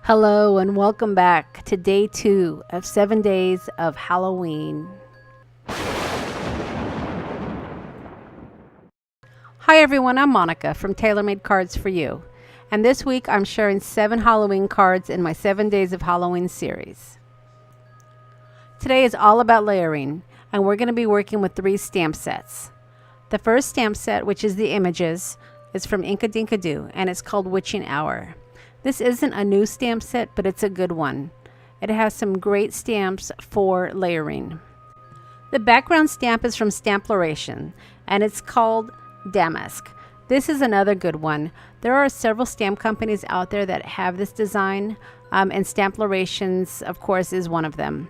Hello and welcome back to day 2 of 7 days of Halloween. Hi everyone, I'm Monica from TaylorMade Cards for You. And this week I'm sharing 7 Halloween cards in my 7 days of Halloween series. Today is all about layering, and we're going to be working with 3 stamp sets. The first stamp set, which is the images, is from Inkadinkado, and it's called Witching Hour. This isn't a new stamp set, but it's a good one. It has some great stamps for layering. The background stamp is from Stamploration, and it's called Damask. This is another good one. There are several stamp companies out there that have this design, and Stamplarations, of course, is one of them.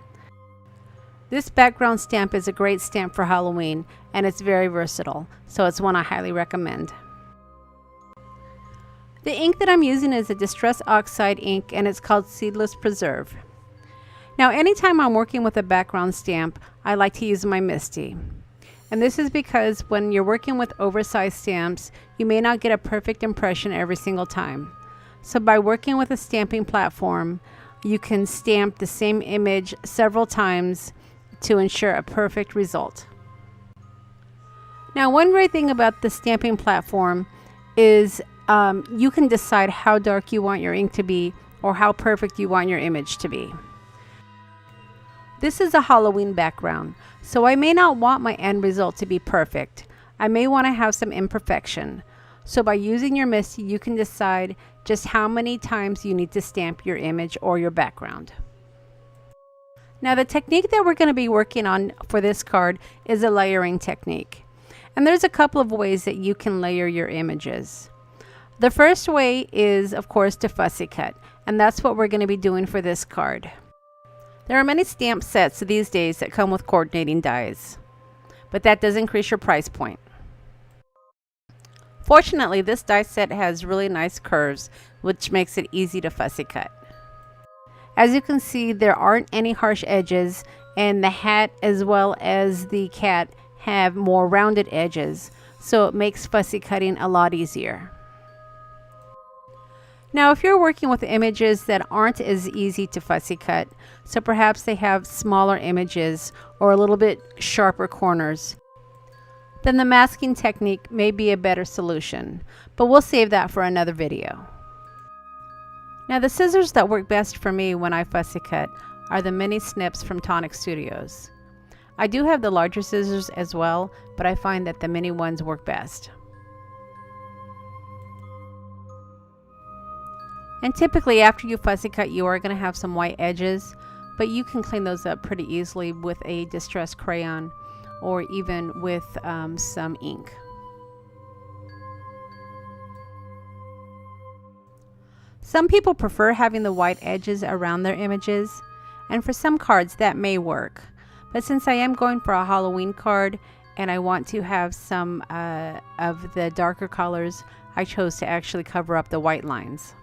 This background stamp is a great stamp for Halloween, and it's very versatile, so it's one I highly recommend. The ink that I'm using is a Distress Oxide ink, and it's called Seedless Preserve. Now, anytime I'm working with a background stamp, I like to use my Misti. And this is because when you're working with oversized stamps, you may not get a perfect impression every single time. So by working with a stamping platform, you can stamp the same image several times to ensure a perfect result. Now, one great thing about the stamping platform is you can decide how dark you want your ink to be or how perfect you want your image to be. This is a Halloween background, so I may not want my end result to be perfect. I may want to have some imperfection. So by using your Misti, you can decide just how many times you need to stamp your image or your background. Now, the technique that we're going to be working on for this card is a layering technique. And there's a couple of ways that you can layer your images. The first way is, of course, to fussy cut, and that's what we're going to be doing for this card. There are many stamp sets these days that come with coordinating dies, but that does increase your price point. Fortunately, this die set has really nice curves, which makes it easy to fussy cut. As you can see, there aren't any harsh edges, and the hat as well as the cat have more rounded edges, so it makes fussy cutting a lot easier. Now, if you're working with images that aren't as easy to fussy cut, so perhaps they have smaller images or a little bit sharper corners, then the masking technique may be a better solution, but we'll save that for another video. Now, the scissors that work best for me when I fussy cut are the Mini-Snips from Tonic Studios. I do have the larger scissors as well, but I find that the mini ones work best. And typically after you fussy cut, you are going to have some white edges, but you can clean those up pretty easily with a distress crayon or even with some ink. Some people prefer having the white edges around their images, and for some cards that may work. But since I am going for a Halloween card and I want to have some of the darker colors, I chose to actually cover up the white lines.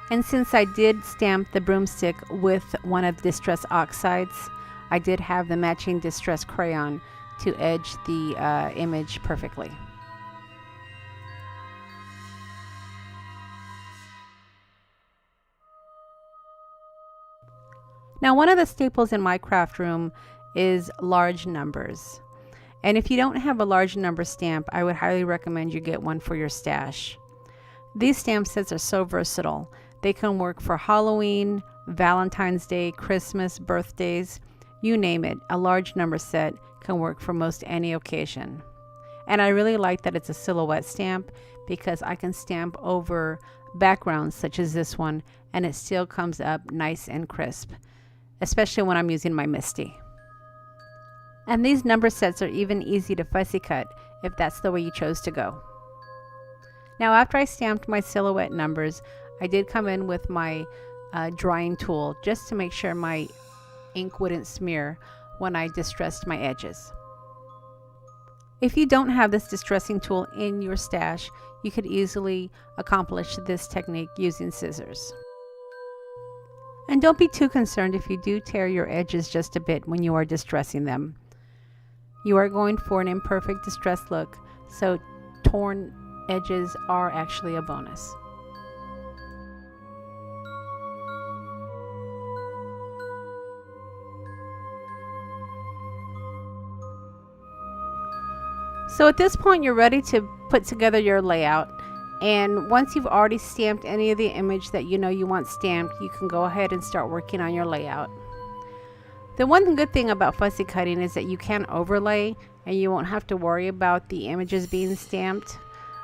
And since I did stamp the broomstick with one of Distress Oxides, I did have the matching Distress crayon to edge the image perfectly. Now, one of the staples in my craft room is large numbers. And if you don't have a large number stamp, I would highly recommend you get one for your stash. These stamp sets are so versatile. They can work for Halloween, Valentine's Day, Christmas, birthdays, you name it. A large number set can work for most any occasion. And I really like that it's a silhouette stamp because I can stamp over backgrounds such as this one and it still comes up nice and crisp, especially when I'm using my Misti. And these number sets are even easy to fussy cut if that's the way you chose to go. Now, after I stamped my silhouette numbers, I did come in with my drying tool just to make sure my ink wouldn't smear when I distressed my edges. If you don't have this distressing tool in your stash, you could easily accomplish this technique using scissors. And don't be too concerned if you do tear your edges just a bit when you are distressing them. You are going for an imperfect distress look, so torn edges are actually a bonus. So at this point, you're ready to put together your layout. And once you've already stamped any of the image that you know you want stamped, you can go ahead and start working on your layout. The one good thing about fussy cutting is that you can overlay and you won't have to worry about the images being stamped.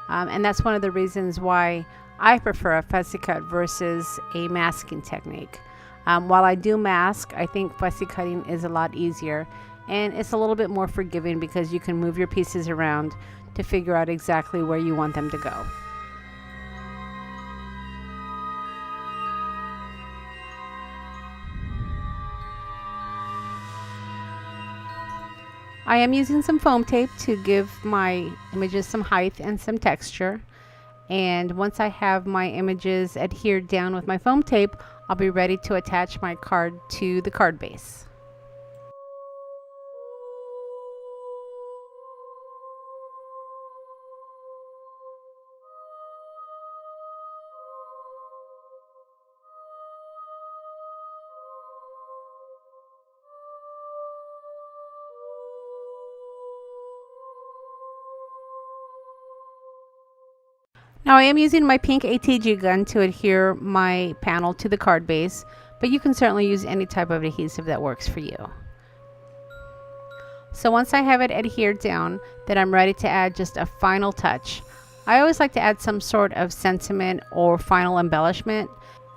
And that's one of the reasons why I prefer a fussy cut versus a masking technique. While I do mask, I think fussy cutting is a lot easier and it's a little bit more forgiving because you can move your pieces around to figure out exactly where you want them to go. I am using some foam tape to give my images some height and some texture. And once I have my images adhered down with my foam tape, I'll be ready to attach my card to the card base. Now I am using my pink ATG gun to adhere my panel to the card base, but you can certainly use any type of adhesive that works for you. So once I have it adhered down, then I'm ready to add just a final touch. I always like to add some sort of sentiment or final embellishment,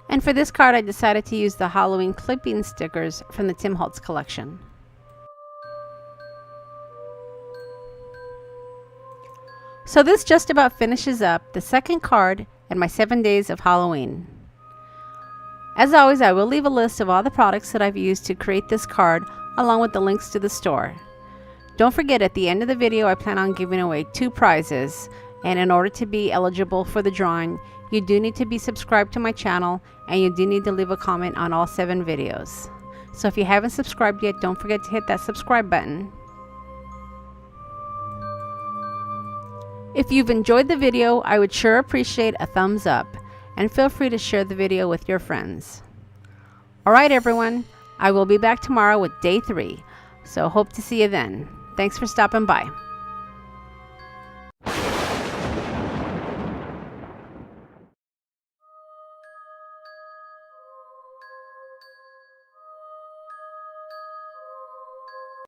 and for this card I decided to use the Halloween clipping stickers from the Tim Holtz collection. So this just about finishes up the second card and my 7 days of Halloween. As always, I will leave a list of all the products that I've used to create this card along with the links to the store. Don't forget, at the end of the video I plan on giving away 2 prizes, and in order to be eligible for the drawing you do need to be subscribed to my channel and you do need to leave a comment on all 7 videos. So if you haven't subscribed yet, don't forget to hit that subscribe button. If you've enjoyed the video, I would sure appreciate a thumbs up, and feel free to share the video with your friends. Alright everyone, I will be back tomorrow with day 3, so hope to see you then. Thanks for stopping by.